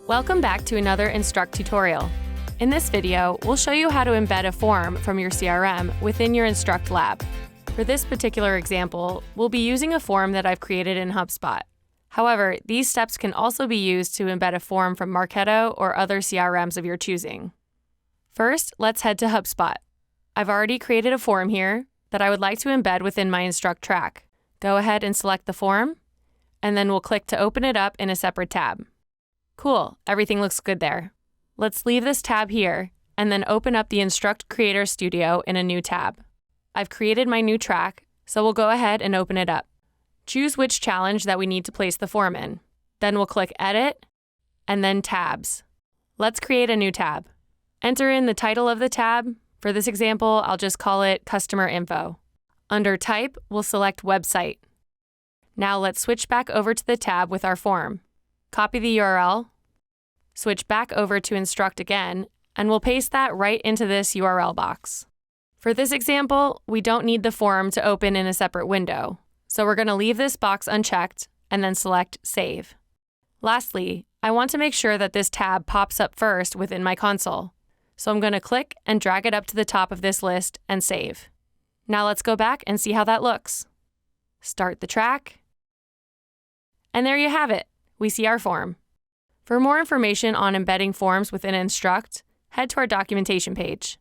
Welcome back to another Instruqt tutorial. In this video, we'll show you how to embed a form from your CRM within your Instruqt lab. For this particular example, we'll be using a form that I've created in Hubspot. However, these steps can also be used to embed a form from Marketo or other CRMs of your choosing. First, let's head to Hubspot. I've already created a form here that I would like to embed within my Instruqt track. Go ahead and select the form, and then we'll click to open it up in a separate tab. Cool, everything looks good there. Let's leave this tab here, and then open up the Instruqt Creator Studio in a new tab. I've created my new track, so we'll go ahead and open it up. Choose which challenge that we need to place the form in. Then we'll click Edit, and then Tabs. Let's create a new tab. Enter in the title of the tab. For this example, I'll just call it Customer Info. Under Type, we'll select Website. Now let's switch back over to the tab with our form. Copy the URL, switch back over to Instruqt again, and we'll paste that right into this URL box. For this example, we don't need the form to open in a separate window, so we're going to leave this box unchecked and then select Save. Lastly, I want to make sure that this tab pops up first within my console, so I'm going to click and drag it up to the top of this list and save. Now let's go back and see how that looks. Start the track, and there you have it. We see our form. For more information on embedding forms within Instruqt, head to our documentation page.